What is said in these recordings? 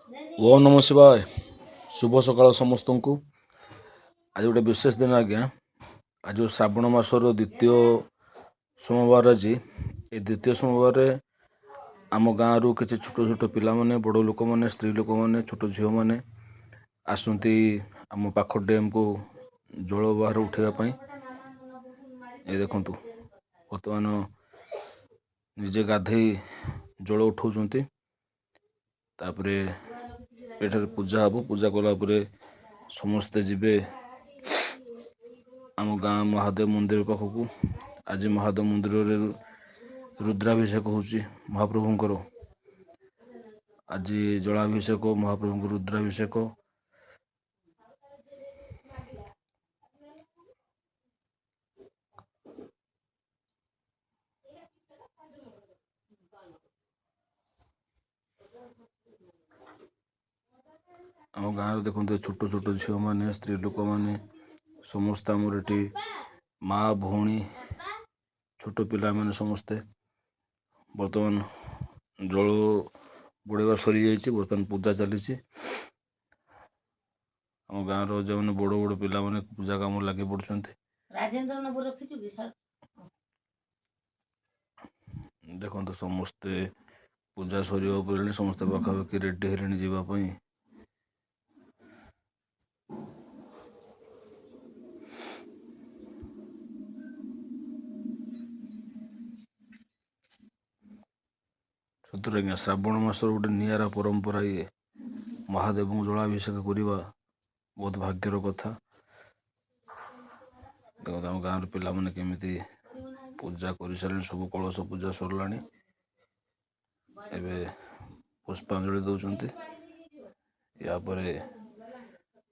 ଓଁ ନମ ଶିବାୟ। ଶୁଭ ସକାଳ ସମସ୍ତଙ୍କୁ। ଆଜି ଗୋଟେ ବିଶେଷ ଦିନ ଆଜ୍ଞା। ଆଜି ଯେଉଁ ଶ୍ରାବଣ ମାସର ଦ୍ୱିତୀୟ ସୋମବାର ଆଜି। ଏ ଦ୍ୱିତୀୟ ସୋମବାରରେ ଆମ ଗାଁରୁ କିଛି ଛୋଟ ଛୋଟ ପିଲାମାନେ, ବଡ଼ ଲୋକମାନେ, ସ୍ତ୍ରୀ ଲୋକମାନେ, ଛୋଟ ଝିଅମାନେ ଆସନ୍ତି ଆମ ପାଖ ଡ୍ୟାମ୍କୁ ଜଳ ବାହାର ଉଠାଇବା ପାଇଁ। ଏ ଦେଖନ୍ତୁ ବର୍ତ୍ତମାନ ନିଜେ ଗାଧେଇ ଜଳ ଉଠାଉଛନ୍ତି। ତାପରେ ଏଠାରେ ପୂଜା ହେବ। ପୂଜା କଲା ପରେ ସମସ୍ତେ ଯିବେ ଆମ ଗାଁ ମହାଦେବ ମନ୍ଦିର ପାଖକୁ। ଆଜି ମହାଦେବ ମନ୍ଦିରରେ ରୁଦ୍ରାଭିଷେକ ହେଉଛି ମହାପ୍ରଭୁଙ୍କର। ଆଜି ଜଳାଭିଷେକ, ମହାପ୍ରଭୁଙ୍କ ରୁଦ୍ରାଭିଷେକ। ଆମ ଗାଁରେ ଦେଖନ୍ତୁ ଛୋଟ ଛୋଟ ଝିଅମାନେ, ସ୍ତ୍ରୀ ଲୋକମାନେ ସମସ୍ତେ ଆମର ଏଠି, ମା ଭଉଣୀ, ଛୋଟ ପିଲାମାନେ ସମସ୍ତେ ବର୍ତ୍ତମାନ ଜଳ ବୁଡ଼େଇବା ସରିଯାଇଛି। ବର୍ତ୍ତମାନ ପୂଜା ଚାଲିଛି। ଆମ ଗାଁର ଯେଉଁମାନେ ବଡ଼ ବଡ଼ ପିଲାମାନେ ପୂଜା କାମରେ ଲାଗି ପଡ଼ୁଛନ୍ତି। ଦେଖନ୍ତୁ ସମସ୍ତେ ପୂଜା ସରିବା ଉପରେ ସମସ୍ତେ ପାଖାପାଖି ରେଡି ହେଲେଣି ଯିବା ପାଇଁ। ସତରେ ଆଜ୍ଞା ଶ୍ରାବଣ ମାସର ଗୋଟେ ନିଆରା ପରମ୍ପରା ଇଏ। ମହାଦେବଙ୍କୁ ଜଳାଭିଷେକ କରିବା ବହୁତ ଭାଗ୍ୟର କଥା। ଦେଖନ୍ତୁ ଆମ ଗାଁର ପିଲାମାନେ କେମିତି ପୂଜା କରିସାରିଲେଣି। ସବୁ କଳସ ପୂଜା ସରିଲାଣି। ଏବେ ପୁଷ୍ପାଞ୍ଜଳି ଦେଉଛନ୍ତି। ୟାପରେ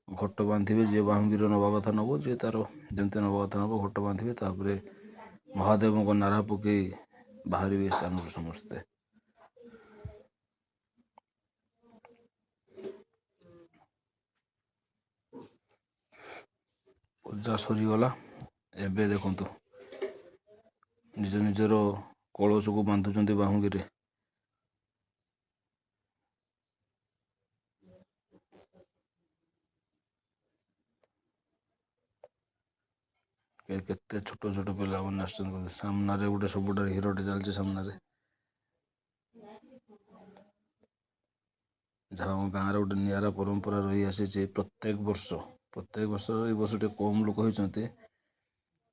ଘଟ ବାନ୍ଧିବେ। ଯିଏ ବାହୁଙ୍ଗିର ନେବା କଥା ନେବ, ଯିଏ ତାର ଯେମିତି ନେବା କଥା ନେବ। ଘଟ ବାନ୍ଧିବେ। ତାପରେ ମହାଦେବଙ୍କ ନାରା ପକାଇ ବାହାରିବେ ସ୍ଥାନରୁ ସମସ୍ତେ। ପୂଜା ସରିଗଲା। ଏବେ ଦେଖନ୍ତୁ ନିଜ ନିଜର କଳସକୁ ବାନ୍ଧୁଛନ୍ତି ବାହୁଙ୍ଗିରେ। କେତେ ଛୋଟ ଛୋଟ ପିଲାମାନେ ଆସିଛନ୍ତି। ସାମ୍ନାରେ ଗୋଟେ ସବୁଠାରୁ ହିରୋଟେ ଚାଲିଛି ସାମ୍ନାରେ। ଯାହା ଆମ ଗାଁରେ ଗୋଟେ ନିଆରା ପରମ୍ପରା ରହି ଆସିଛି। ପ୍ରତ୍ୟେକ ବର୍ଷ ଏଇ ବର୍ଷ ଟିକେ କମ୍ ଲୋକ ହେଇଛନ୍ତି,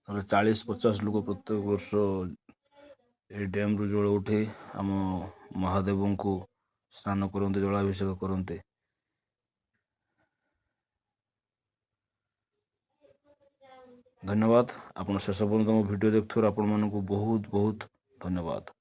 ନହେଲେ 40-50 ଲୋକ ପ୍ରତ୍ୟେକ ବର୍ଷ ଏହି ଡ୍ୟାମ୍ରୁ ଜଳ ଉଠାଇ ଆମ ମହାଦେବଙ୍କୁ ସ୍ନାନ କରନ୍ତି, ଜଳାଭିଷେକ କରନ୍ତି। ଧନ୍ୟବାଦ। ଆପଣ ଶେଷ ପର୍ଯ୍ୟନ୍ତ ମୋ ଭିଡ଼ିଓ ଦେଖୁଥିବାରୁ ଆପଣମାନଙ୍କୁ ବହୁତ ବହୁତ ଧନ୍ୟବାଦ।